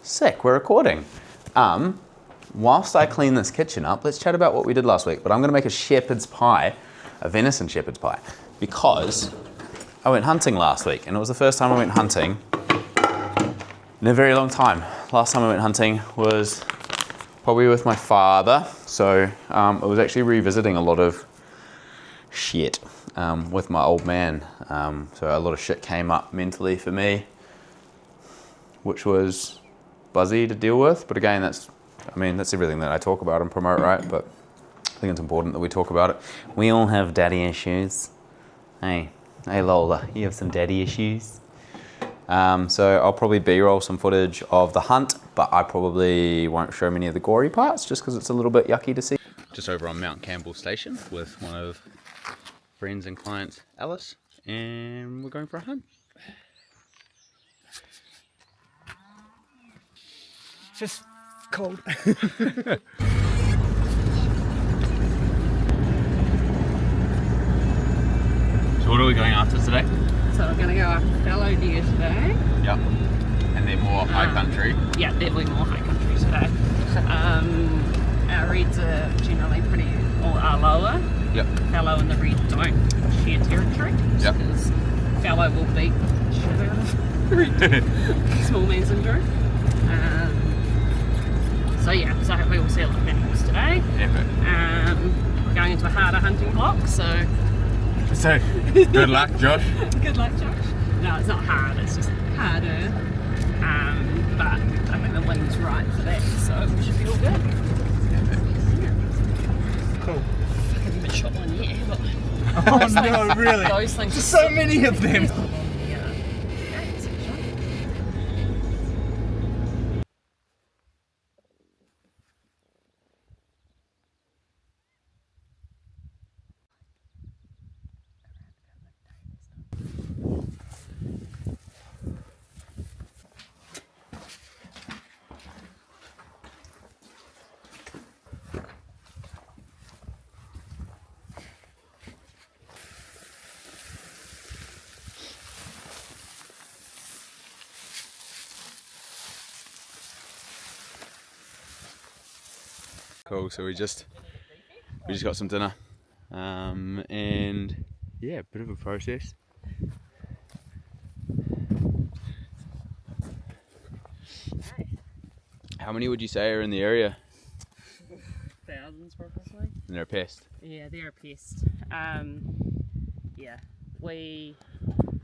Sick, we're recording. Whilst I clean this kitchen up, let's chat about what we did last week. But I'm gonna make a shepherd's pie, a venison shepherd's pie, because I went hunting last week, and it was the first time I went hunting in a very long time. Last time I went hunting was probably with my father, so I was actually revisiting a lot of shit with my old man. So a lot of shit came up mentally for me, which was buzzy to deal with. But again, that's everything that I talk about and promote, right? But I think it's important that we talk about it. We all have daddy issues. Hey Lola, you have some daddy issues. So I'll probably B-roll some footage of the hunt, but I probably won't show many of the gory parts just because it's a little bit yucky to see. Just over on Mount Campbell Station with one of friends and clients, Alice, and we're going for a hunt. Just cold. So what are we going after today? So we're going to go after fallow deer today. Yep. And they're more high country. Yeah, definitely more high country today. Our reds are generally are lower. Yep. Fallow and the red don't share territory. Yep. Because fallow will beat shit out of red. Small man syndrome. So hopefully we'll see a lot of animals today. Epic. We're going into a harder hunting block, so good luck, Josh. Good luck, Josh. No, it's not hard, it's just harder. But I think the wind's right for that, so we should be all good. Cool. I haven't been shot one yet, but Oh no, really? those things There's so many of them. Yeah. Okay, it's a shot. Cool, so we just got some dinner, and yeah, bit of a process. How many would you say are in the area? Thousands probably. And they're a pest? Yeah, they're a pest.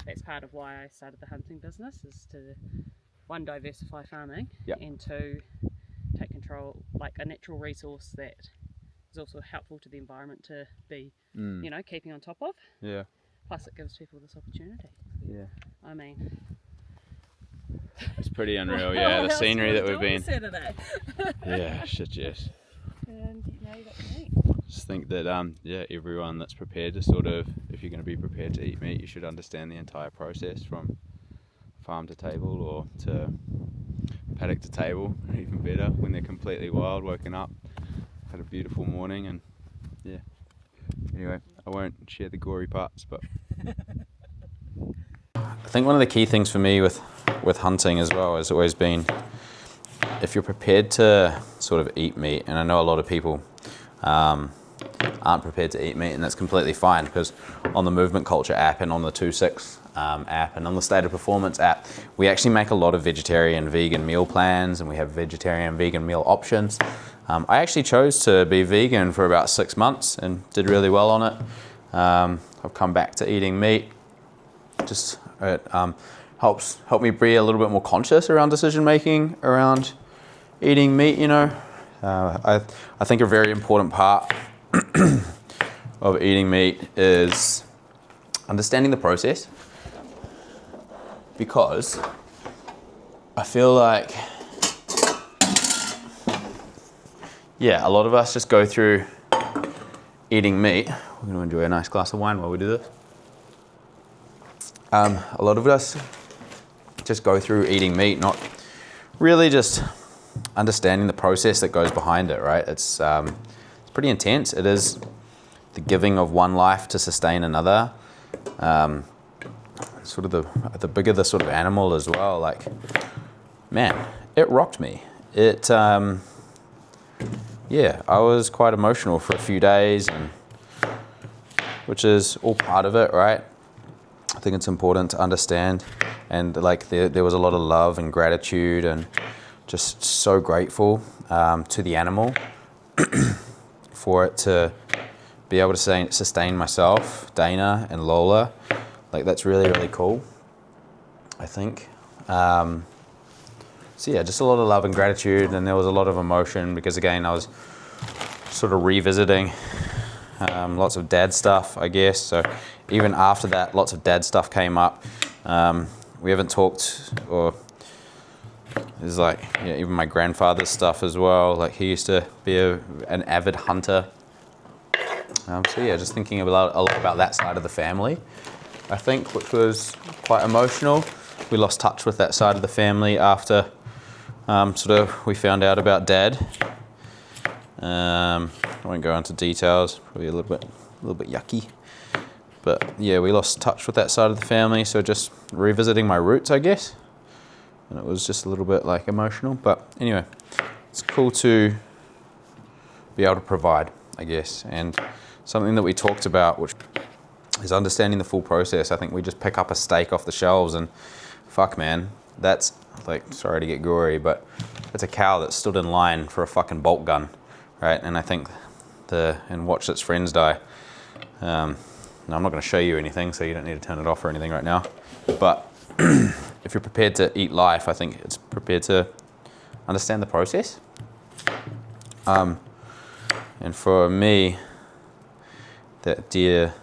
That's part of why I started the hunting business, is to, one, diversify farming, Yep. and two, take control, like a natural resource that is also helpful to the environment to be, keeping on top of. Yeah. Plus it gives people this opportunity. Yeah. I mean, It's pretty unreal, yeah, the scenery that we've been. Saturday. Yeah, shit, yes. And you got meat. Just think that, everyone that's prepared to sort of, if you're going to be prepared to eat meat, you should understand the entire process from farm to table or to paddock to table, even better, when they're completely wild, woken up, had a beautiful morning, and yeah. Anyway, I won't share the gory parts, but I think one of the key things for me with hunting as well has always been, if you're prepared to sort of eat meat, and I know a lot of people aren't prepared to eat meat, and that's completely fine, because on the Movement Culture app and on the 2-6 app and on the State of Performance app, we actually make a lot of vegetarian vegan meal plans, and we have vegetarian vegan meal options. I actually chose to be vegan for about 6 months and did really well on it. I've come back to eating meat. Just it helped me be a little bit more conscious around decision making around eating meat. I think a very important part of eating meat is understanding the process, because I feel like, a lot of us just go through eating meat. We're going to enjoy a nice glass of wine while we do this. A lot of us just go through eating meat, not really just understanding the process that goes behind it, right? It's pretty intense. It is the giving of one life to sustain another. Sort of the bigger the sort of animal as well, like, man, it rocked me. It, yeah, I was quite emotional for a few days, and which is all part of it, right? I think it's important to understand, and like there was a lot of love and gratitude, and just so grateful to the animal for it to be able to sustain myself, Dana and Lola. Like that's really, really cool, I think. So yeah, just a lot of love and gratitude, and there was a lot of emotion because again, I was sort of revisiting lots of dad stuff, I guess. So even after that, lots of dad stuff came up. We haven't talked, or there's like, yeah, even my grandfather's stuff as well. Like he used to be an avid hunter. So yeah, just thinking a lot about that side of the family, I think, which was quite emotional. We lost touch with that side of the family after we found out about Dad. I won't go into details, probably a little bit yucky. But yeah, we lost touch with that side of the family, so just revisiting my roots, I guess. And it was just a little bit like emotional, but anyway, it's cool to be able to provide, I guess. And something that we talked about, which is understanding the full process. I think we just pick up a steak off the shelves and fuck, man, that's like, sorry to get gory, but it's a cow that stood in line for a fucking bolt gun, right? And I think and watched its friends die. Now I'm not going to show you anything, so you don't need to turn it off or anything right now. But if you're prepared to eat life, I think it's prepared to understand the process. And for me, that deer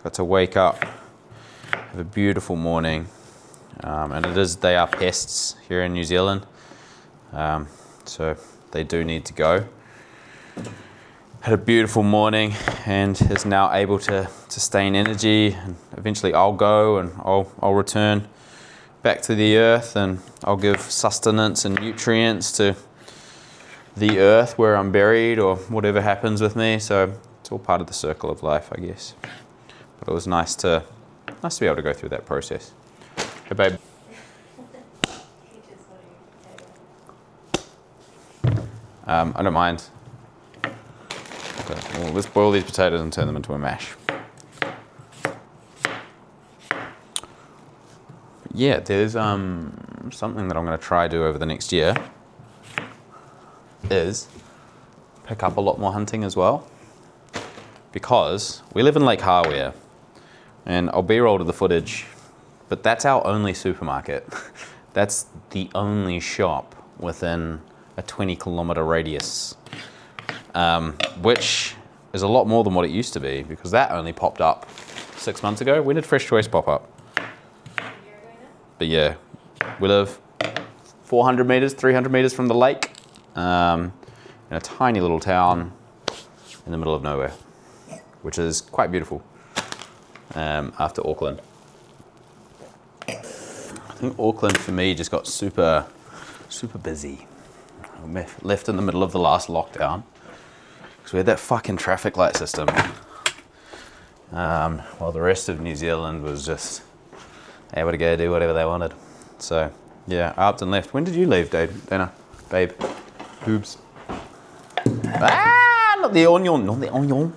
got to wake up, have a beautiful morning, and they are pests here in New Zealand, so they do need to go. Had a beautiful morning and is now able to sustain energy, and eventually I'll go and I'll return back to the earth, and I'll give sustenance and nutrients to the earth where I'm buried or whatever happens with me. So it's all part of the circle of life, I guess. But it was nice to be able to go through that process. Hey babe. I don't mind. Okay, well, let's boil these potatoes and turn them into a mash. Yeah, there's something that I'm going to try do over the next year is pick up a lot more hunting as well, because we live in Lake Hawea, and I'll B-roll to the footage, but that's our only supermarket. That's the only shop within a 20-kilometer radius, which is a lot more than what it used to be, because that only popped up 6 months ago. When did Fresh Choice pop up? But yeah, we live 400 meters, 300 meters from the lake, in a tiny little town in the middle of nowhere, which is quite beautiful, after Auckland. I think Auckland for me just got super, super busy. I left in the middle of the last lockdown because we had that fucking traffic light system, while the rest of New Zealand was just able to go do whatever they wanted. So yeah, I upped and left. When did you leave, Dana? Babe? Boobs. Ah, not the onion, not the onion.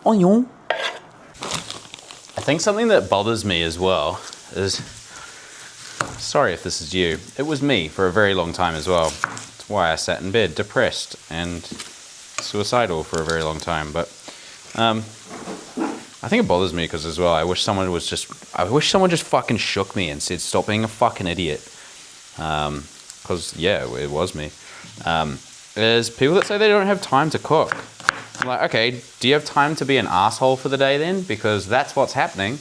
Onion. I think something that bothers me as well is, sorry if this is you, it was me for a very long time as well. That's why I sat in bed depressed and suicidal for a very long time. But I think it bothers me because as well, I wish someone just fucking shook me and said, stop being a fucking idiot. Because yeah, it was me. There's people that say they don't have time to cook. I'm like, okay, do you have time to be an asshole for the day then? Because that's what's happening.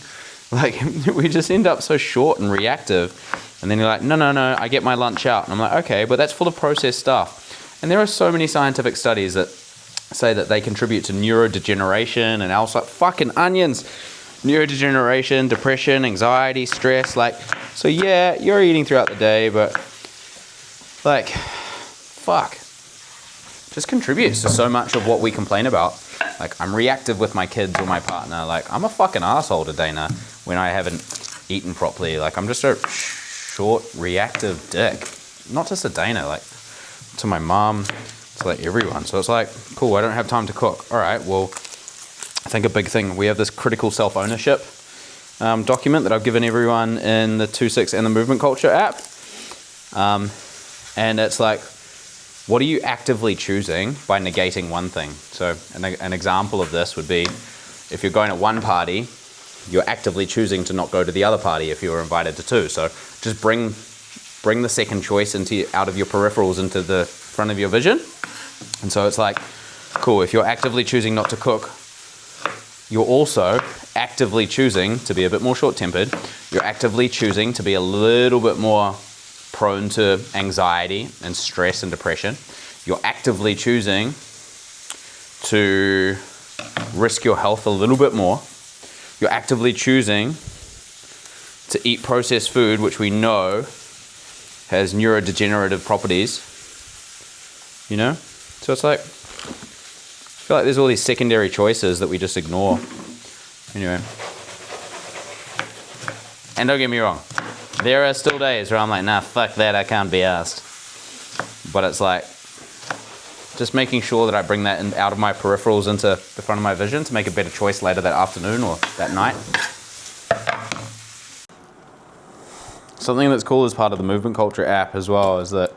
Like, we just end up so short and reactive. And then you're like, no, I get my lunch out. And I'm like, okay, but that's full of processed stuff. And there are so many scientific studies that say that they contribute to neurodegeneration and also fucking onions. Neurodegeneration, depression, anxiety, stress. Like, so yeah, you're eating throughout the day, but like, fuck. Just contributes to so much of what we complain about. Like, I'm reactive with my kids or my partner. Like, I'm a fucking asshole to Dana when I haven't eaten properly. Like, I'm just a short, reactive dick. not just to Dana, like to my mom, to like everyone. So it's like, cool, I don't have time to cook. All right, well, I think a big thing, we have this critical self-ownership document that I've given everyone in the 2-6 and the Movement Culture app. And it's like, what are you actively choosing by negating one thing? So an example of this would be, if you're going to one party, you're actively choosing to not go to the other party if you were invited to two. So just bring the second choice out of your peripherals into the front of your vision. And so it's like, cool, if you're actively choosing not to cook, you're also actively choosing to be a bit more short-tempered. You're actively choosing to be a little bit more prone to anxiety and stress and depression. You're actively choosing to risk your health a little bit more. You're actively choosing to eat processed food, which we know has neurodegenerative properties, you know? So it's like, I feel like there's all these secondary choices that we just ignore. Anyway. And don't get me wrong, there are still days where I'm like, nah, fuck that, I can't be asked. But it's like, just making sure that I bring that out of my peripherals into the front of my vision to make a better choice later that afternoon or that night. Something that's cool as part of the Movement Culture app as well is that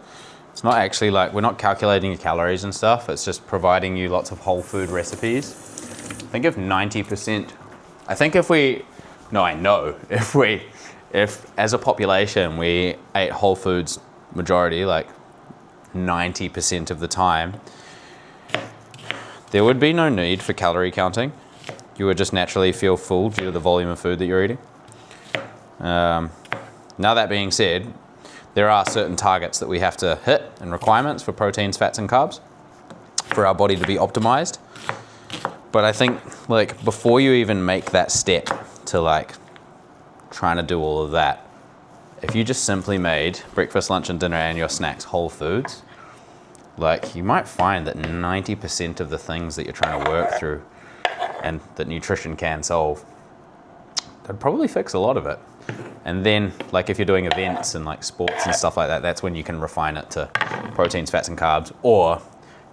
it's not actually like, we're not calculating your calories and stuff, it's just providing you lots of whole food recipes. I think if 90%, if as a population we ate whole foods majority, like 90% of the time, there would be no need for calorie counting. You would just naturally feel full due to the volume of food that you're eating. Now that being said, there are certain targets that we have to hit and requirements for proteins, fats, and carbs for our body to be optimized. But I think like before you even make that step to like trying to do all of that, if you just simply made breakfast, lunch, and dinner and your snacks whole foods, like you might find that 90% of the things that you're trying to work through and that nutrition can solve, that'd probably fix a lot of it. And then like if you're doing events and like sports and stuff like that, that's when you can refine it to proteins, fats, and carbs. Or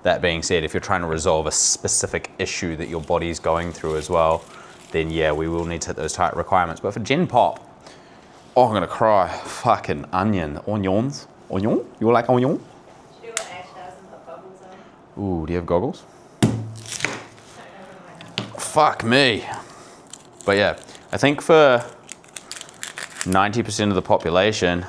that being said, if you're trying to resolve a specific issue that your body's going through as well, then yeah, we will need to hit those tight requirements. But for Gen Pop, oh, I'm gonna cry. Fucking onions. Onion? You like onion? Do what Ash does and put goggles on. Ooh, do you have goggles? Fuck me. But yeah, I think for 90% of the population,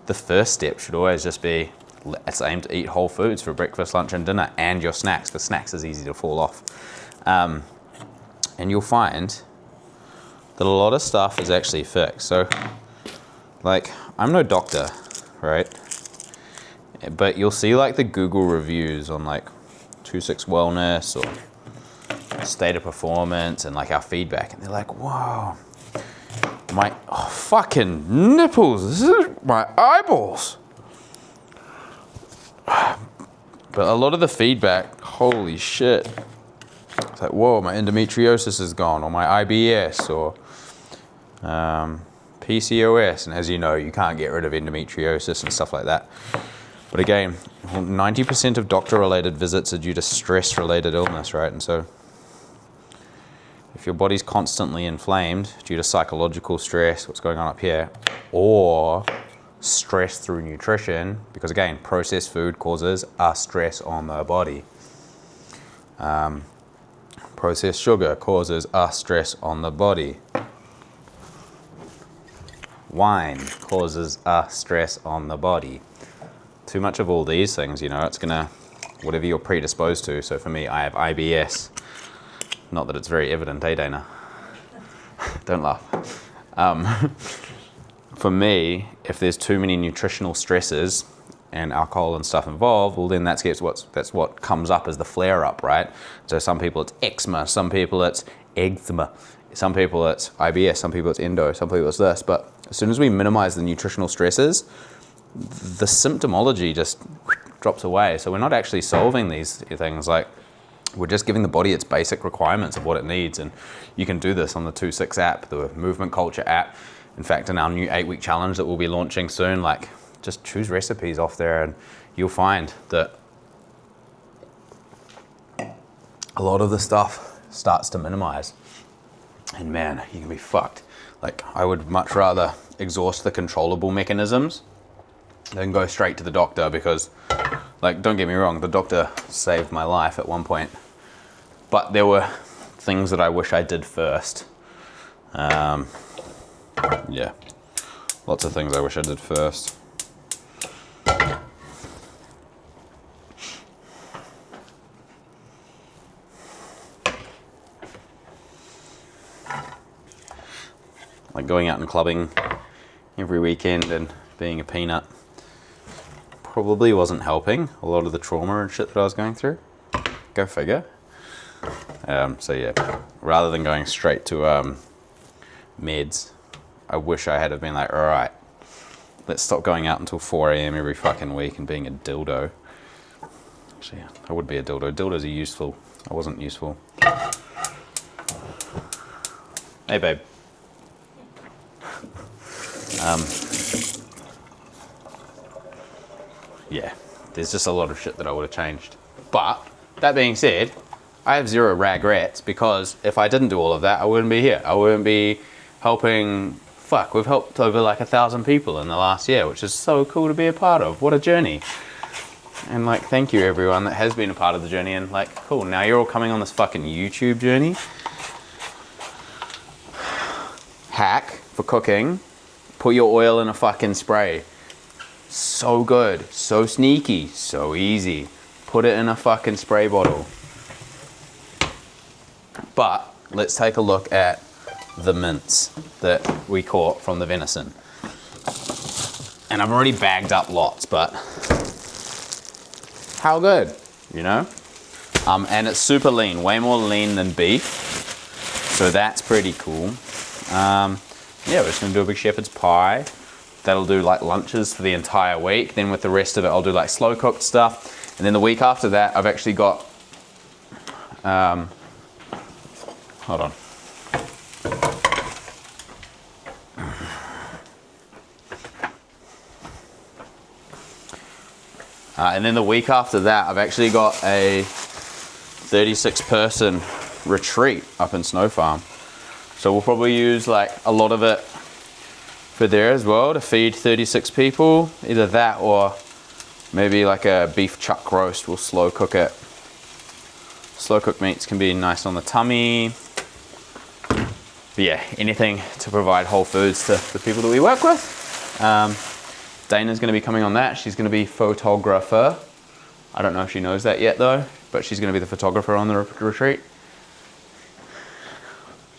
the first step should always just be, let's aim to eat whole foods for breakfast, lunch, and dinner, and your snacks. The snacks is easy to fall off. And you'll find that a lot of stuff is actually fixed. So, like, I'm no doctor, right? But you'll see like the Google reviews on like 2-6 Wellness or State of Performance and like our feedback, and they're like, whoa, my fucking nipples, this is my eyeballs. But a lot of the feedback, holy shit. It's like, whoa, my endometriosis is gone, or my IBS, or PCOS. And as you know, you can't get rid of endometriosis and stuff like that. But again, 90% of doctor-related visits are due to stress-related illness, right? And so if your body's constantly inflamed due to psychological stress, what's going on up here, or stress through nutrition, because again, processed food causes a stress on the body. Processed sugar causes a stress on the body. Wine causes a stress on the body. Too much of all these things, you know, it's gonna, whatever you're predisposed to. So for me, I have IBS. Not that it's very evident, eh, Dana? Don't laugh. For me, if there's too many nutritional stresses and alcohol and stuff involved, well then that's what comes up as the flare-up, right? So some people it's eczema, some people it's eczema, some people it's IBS, some people it's endo, some people it's this. But as soon as we minimize the nutritional stresses, the symptomology just drops away. So we're not actually solving these things. Like, we're just giving the body its basic requirements of what it needs. And you can do this on the 2-6 app, the Movement Culture app. In fact, in our new 8-week challenge that we'll be launching soon, like just choose recipes off there and you'll find that a lot of the stuff starts to minimize. And man, you can be fucked. Like, I would much rather exhaust the controllable mechanisms than go straight to the doctor, because, like, don't get me wrong, the doctor saved my life at one point, but there were things that I wish I did first. Yeah, lots of things I wish I did first. Like going out and clubbing every weekend and being a peanut probably wasn't helping a lot of the trauma and shit that I was going through. Go figure. So yeah, rather than going straight to meds, I wish I had have been like, all right, let's stop going out until 4 a.m. every fucking week and being a dildo. Actually, yeah, I would be a dildo. Dildos are useful. I wasn't useful. Hey, babe. Yeah, there's just a lot of shit that I would have changed. But that being said, I have zero regrets, because if I didn't do all of that, I wouldn't be here. I wouldn't be helping. Fuck, we've helped over like 1,000 people in the last year, which is so cool to be a part of. What a journey. And like, thank you everyone that has been a part of the journey, and like, cool, now you're all coming on this fucking YouTube journey. Hack for cooking: put your oil in a fucking spray. So good, so sneaky, so easy. Put it in a fucking spray bottle. But let's take a look at the mince that we caught from the venison. And I've already bagged up lots, but how good, you know? And it's super lean, way more lean than beef. So that's pretty cool. Yeah, we're just gonna do a big shepherd's pie. That'll do like lunches for the entire week. Then with the rest of it, I'll do like slow cooked stuff. And then the week after that, I've actually got, hold on. And then the week after that, I've actually got a 36-person retreat up in Snow Farm. So we'll probably use like a lot of it for there as well to feed 36 people. Either that or maybe like a beef chuck roast. We'll slow cook it. Slow cooked meats can be nice on the tummy. But yeah, anything to provide whole foods to the people that we work with. Dana's going to be coming on that. She's going to be photographer. I don't know if she knows that yet though, but she's going to be the photographer on the retreat.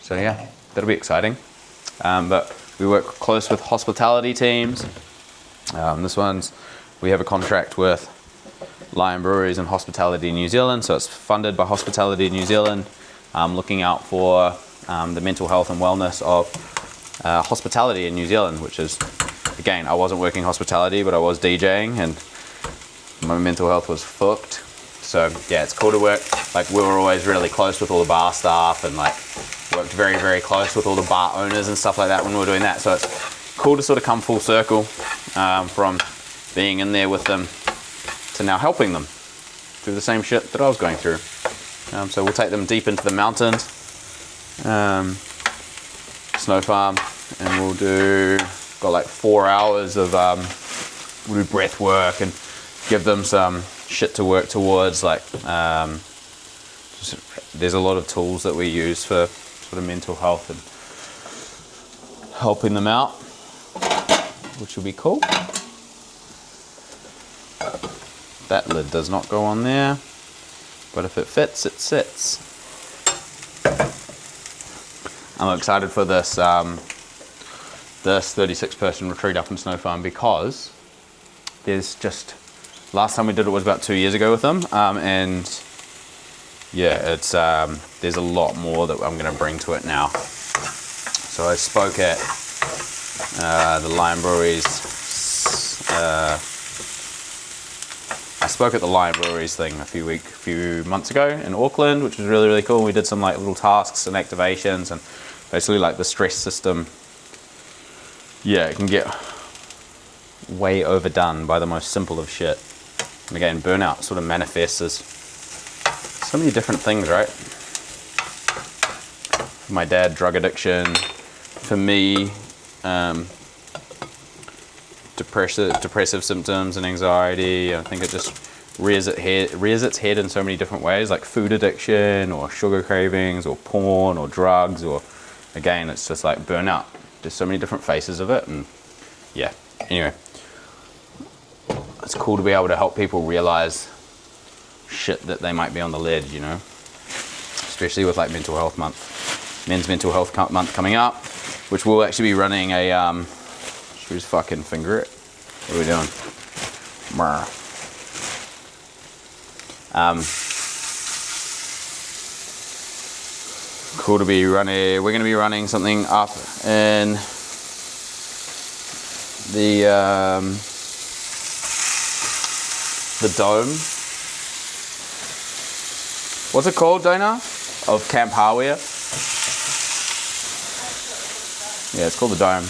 So yeah, that'll be exciting. But we work close with hospitality teams. We have a contract with Lion Breweries and Hospitality New Zealand, so it's funded by Hospitality New Zealand, looking out for the mental health and wellness of hospitality in New Zealand, which is, again, I wasn't working hospitality, but I was DJing and my mental health was fucked. So yeah, it's cool to work. Like, we were always really close with all the bar staff and like worked very, very close with all the bar owners and stuff like that when we were doing that. So it's cool to sort of come full circle from being in there with them to now helping them through the same shit that I was going through. So we'll take them deep into the mountains, Snow Farm, and got like 4 hours of, we'll do breath work and give them some shit to work towards. Like, there's a lot of tools that we use for sort of mental health and helping them out, which will be cool. That lid does not go on there, but if it fits, it sits. I'm excited for this 36-person retreat up in Snow Farm, because there's just, last time we did it was about 2 years ago with them, and yeah, it's there's a lot more that I'm going to bring to it now. So I spoke at the Lion Breweries. I spoke at the Lion Breweries thing a few months ago in Auckland, which was really, really cool. We did some like little tasks and activations, and basically like the stress system. Yeah, it can get way overdone by the most simple of shit. And again, burnout sort of manifests as so many different things, right? For my dad, drug addiction. For me, depressive symptoms and anxiety. I think it just rears its head in so many different ways, like food addiction or sugar cravings or porn or drugs, or again, it's just like burnout. There's so many different faces of it, and yeah. Anyway, it's cool to be able to help people realize shit that they might be on the ledge, you know, especially with like mental health month, men's mental health month coming up, which we'll actually be running a should we just fucking finger it? What are we doing? Cool to be running. We're going to be running something up in the dome. What's it called, Dana? Of Camp Harware? Yeah, it's called the Dome.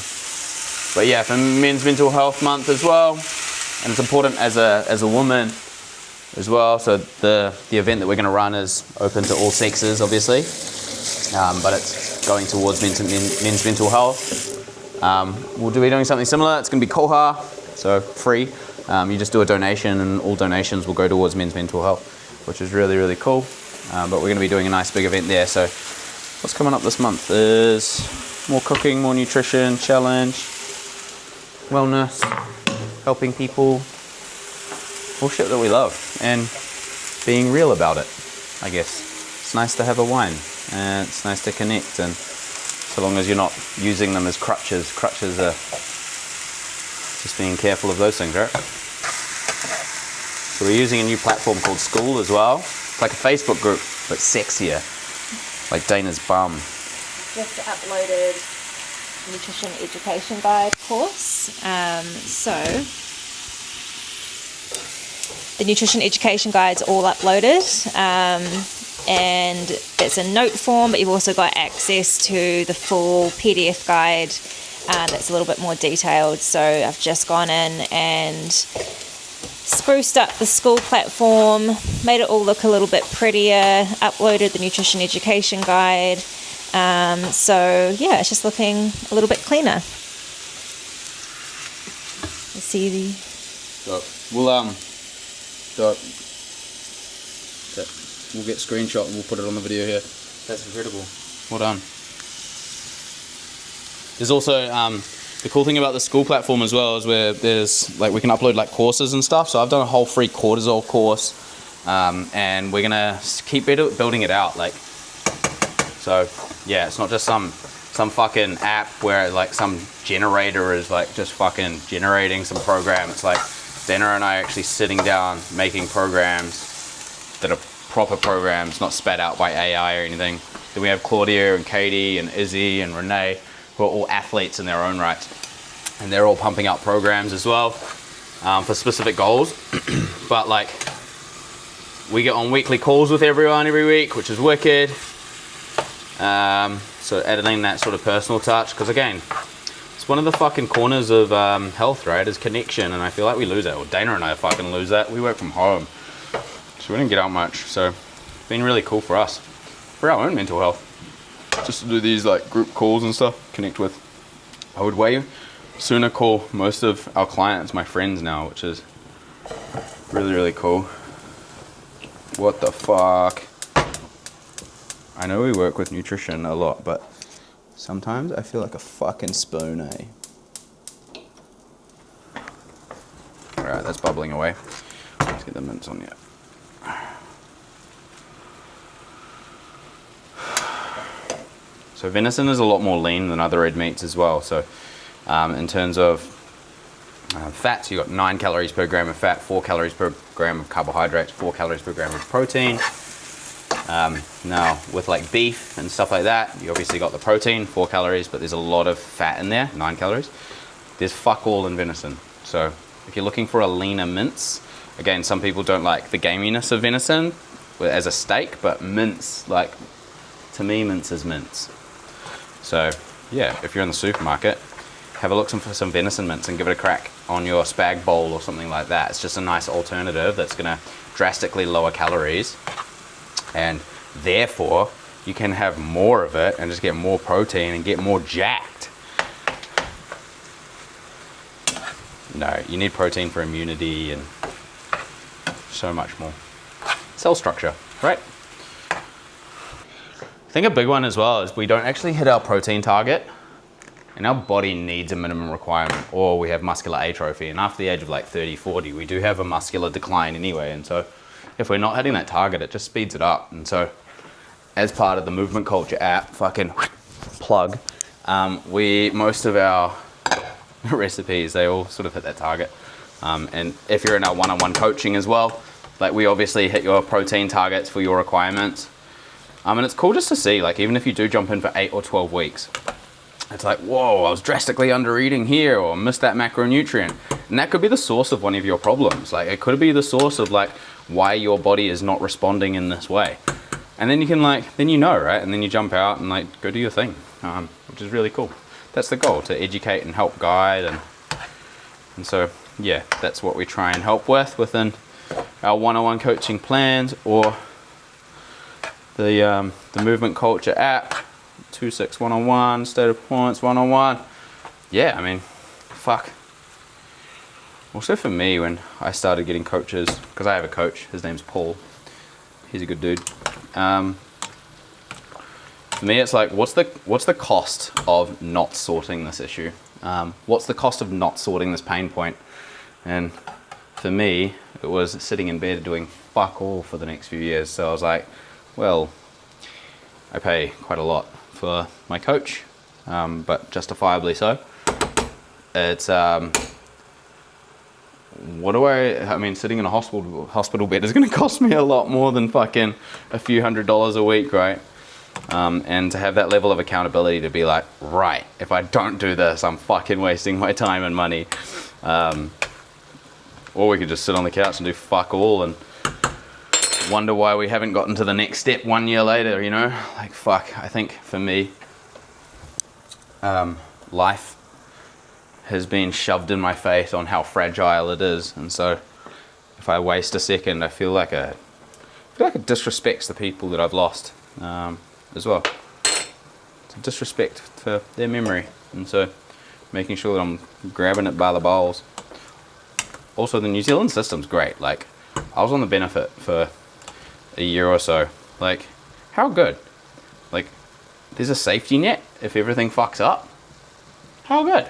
But yeah, for Men's Mental Health Month as well, and it's important as a woman as well. So the event that we're going to run is open to all sexes, obviously, but it's going towards men's mental health. We'll be doing something similar. It's going to be koha, so free. You just do a donation, and all donations will go towards men's mental health, which is really, really cool. But we're going to be doing a nice big event there. So what's coming up this month is more cooking, more nutrition, challenge, wellness, helping people, all shit that we love, and being real about it, I guess. It's nice to have a wine, and it's nice to connect, and so long as you're not using them as crutches. Crutches are just being careful of those things, right? So we're using a new platform called School as well. It's like a Facebook group, but sexier, like Dana's bum. Just uploaded nutrition education guide course. So the nutrition education guide's all uploaded, and it's in note form, but you've also got access to the full PDF guide that's a little bit more detailed. So I've just gone in and spruced up the School platform, made it all look a little bit prettier, uploaded the nutrition education guide. So yeah, it's just looking a little bit cleaner. You see the... So we'll get screenshot and we'll put it on the video here. That's incredible. Well done. There's also the cool thing about the School platform as well is where there's like we can upload like courses and stuff. So I've done a whole free cortisol course, and we're gonna keep building it out. Like, so yeah, it's not just some fucking app where like some generator is like just fucking generating some program. It's like Dana and I are actually sitting down making programs that are proper programs, not spat out by AI or anything. Then we have Claudia and Katie and Izzy and Renee, who are all athletes in their own right, and they're all pumping out programs as well for specific goals. But like, we get on weekly calls with everyone every week, which is wicked. So adding that sort of personal touch, because again, it's one of the fucking corners of health, right, is connection, and I feel like we lose that. Well, Dana and I fucking lose that. We work from home, so we didn't get out much. So it's been really cool for us, for our own mental health, just to do these like group calls and stuff, connect with. I would way sooner call most of our clients my friends now, which is really, really cool. What the fuck? I know we work with nutrition a lot, but sometimes I feel like a fucking spoon, eh? Alright, that's bubbling away. Let's get the mints on yet. So venison is a lot more lean than other red meats as well. So in terms of fats, you've got 9 calories per gram of fat, 4 calories per gram of carbohydrates, 4 calories per gram of protein. Now with like beef and stuff like that, you obviously got the protein, 4 calories, but there's a lot of fat in there, 9 calories. There's fuck all in venison. So if you're looking for a leaner mince, again, some people don't like the gaminess of venison as a steak, but mince, like, to me, mince is mince. So yeah, if you're in the supermarket have a look for some venison mince and give it a crack on your spag bowl or something like that. It's just a nice alternative that's gonna drastically lower calories, and therefore you can have more of it and just get more protein and get more jacked. No, you need protein for immunity and so much more. Cell structure, right? I think a big one as well is we don't actually hit our protein target, and our body needs a minimum requirement, or we have muscular atrophy. And after the age of like 30, 40, we do have a muscular decline anyway. And so if we're not hitting that target, it just speeds it up. And so as part of the Movement Culture app, fucking plug, most of our recipes, they all sort of hit that target. And if you're in our one-on-one coaching as well, like we obviously hit your protein targets for your requirements. And it's cool just to see, like, even if you do jump in for 8 or 12 weeks, it's like, whoa, I was drastically under eating here, or missed that macronutrient. And that could be the source of one of your problems. Like, it could be the source of like why your body is not responding in this way. And then you can then you know, right? And then you jump out and like go do your thing, which is really cool. That's the goal, to educate and help guide. And so, yeah, that's what we try and help within our one-on-one coaching plans, or the Movement Culture app, 2-6 1-on-1, State of Performance 1-on-1. Yeah, I mean, fuck. Also for me, when I started getting coaches, because I have a coach, his name's Paul. He's a good dude. For me, it's like, what's the cost of not sorting this issue? What's the cost of not sorting this pain point? And for me, it was sitting in bed doing fuck all for the next few years. So I was like, well, I pay quite a lot for my coach, but justifiably so. It's sitting in a hospital bed is going to cost me a lot more than fucking a few $100s a week, right? And to have that level of accountability to be like, right, if I don't do this, I'm fucking wasting my time and money. Or we could just sit on the couch and do fuck all and wonder why we haven't gotten to the next step 1 year later, you know? Like, fuck, I think for me, life has been shoved in my face on how fragile it is. And so if I waste a second, I feel like it disrespects the people that I've lost as well. It's a disrespect to their memory. And so making sure that I'm grabbing it by the balls. Also, the New Zealand system's great. Like, I was on the benefit for a year or so. Like, how good? Like, there's a safety net if everything fucks up. How good?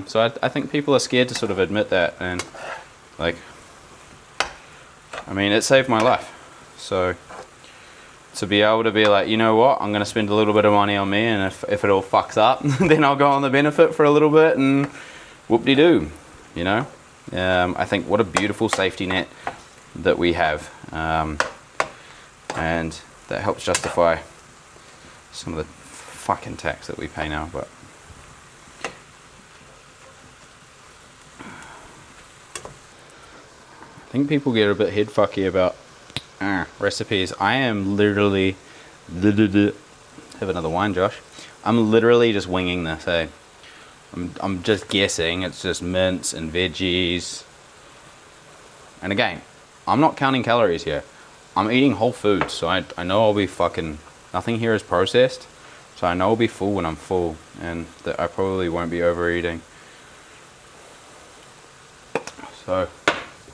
So I think people are scared to sort of admit that, and like, I mean, it saved my life. So to be able to be like, you know what, I'm going to spend a little bit of money on me, and if it all fucks up, then I'll go on the benefit for a little bit and whoop-de-doo, you know? I think what a beautiful safety net that we have, and that helps justify some of the fucking tax that we pay now, but I think people get a bit head fucky about recipes. I am literally have another wine, Josh. I'm literally just winging this, eh? I'm just guessing. It's just mince and veggies. And again, I'm not counting calories here. I'm eating whole foods, so I know I'll be fucking, nothing here is processed. So I know I'll be full when I'm full, and that I probably won't be overeating. So,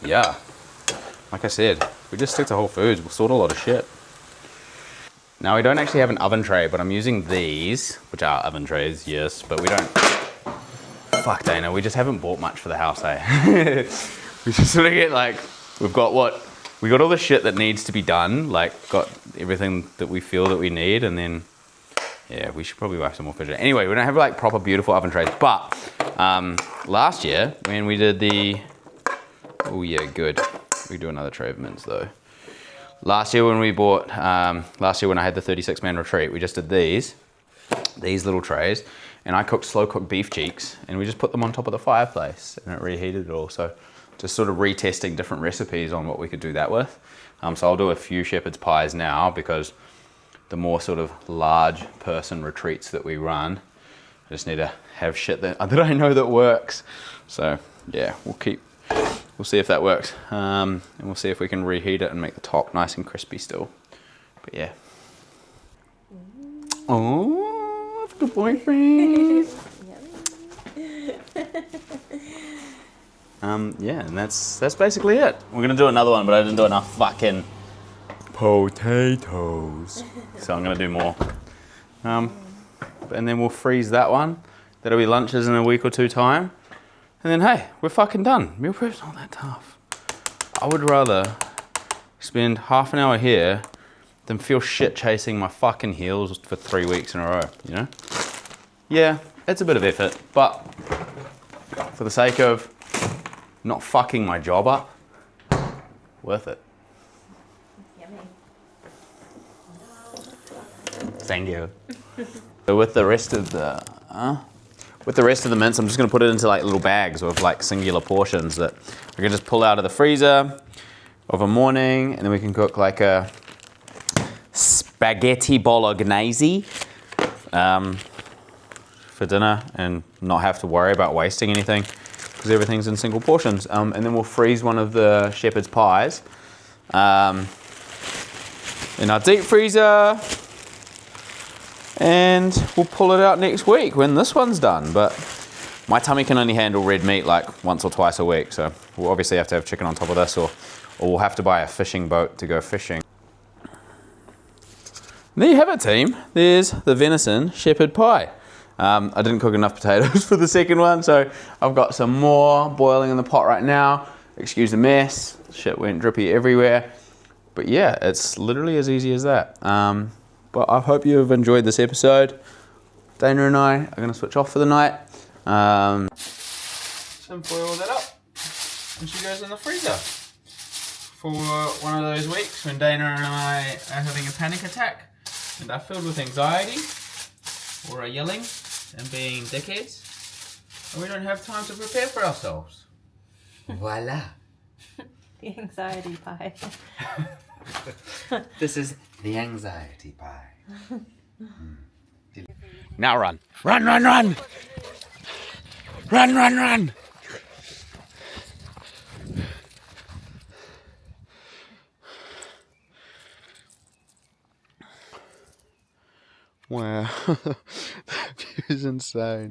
yeah. Like I said, we just stick to whole foods, we'll sort a lot of shit. Now, we don't actually have an oven tray, but I'm using these, which are oven trays, yes, but we don't... Fuck, Dana, we just haven't bought much for the house, eh? We just sort of get like, we got all the shit that needs to be done, like got everything that we feel that we need, and then, yeah, we should probably buy some more fidget. Anyway, we don't have like proper beautiful oven trays, but last year when we did oh yeah, good. We do another tray of mince though. Last year when I had the 36-man retreat, we just did these little trays, and I cooked slow cooked beef cheeks, and we just put them on top of the fireplace, and it reheated it all. So just sort of retesting different recipes on what we could do that with. So I'll do a few shepherd's pies now, because the more sort of large person retreats that we run, I just need to have shit that I know that works. So yeah, we'll see if that works. And we'll see if we can reheat it and make the top nice and crispy still. But yeah. Oh, I've got a boyfriend. Yeah, and that's basically it. We're gonna do another one, but I didn't do enough fucking potatoes. So I'm gonna do more. And then we'll freeze that one. That'll be lunches in a week or two time. And then hey, we're fucking done. Meal prep's not that tough. I would rather spend half an hour here than feel shit chasing my fucking heels for 3 weeks in a row, you know? Yeah, it's a bit of effort, but for the sake of not fucking my job up, worth it. Yummy. Thank you. So with the rest of the mince, I'm just gonna put it into like little bags with like singular portions that I can just pull out of the freezer of a morning, and then we can cook like a spaghetti bolognese for dinner and not have to worry about wasting anything because everything's in single portions. And then we'll freeze one of the shepherd's pies in our deep freezer, and we'll pull it out next week when this one's done. But my tummy can only handle red meat like once or twice a week, so we'll obviously have to have chicken on top of this, or we'll have to buy a fishing boat to go fishing. And there you have it, team. There's the venison shepherd pie. I didn't cook enough potatoes for the second one, so I've got some more boiling in the pot right now. Excuse the mess, shit went drippy everywhere. But yeah, it's literally as easy as that. But I hope you have enjoyed this episode. Dana and I are gonna switch off for the night. Some foil that up, and she goes in the freezer for one of those weeks when Dana and I are having a panic attack and are filled with anxiety or are yelling and being dickheads, and we don't have time to prepare for ourselves. Voila. The anxiety pie. This is the anxiety pie. Now run. Run, run, run! Run, run, run! Wow, that view is insane.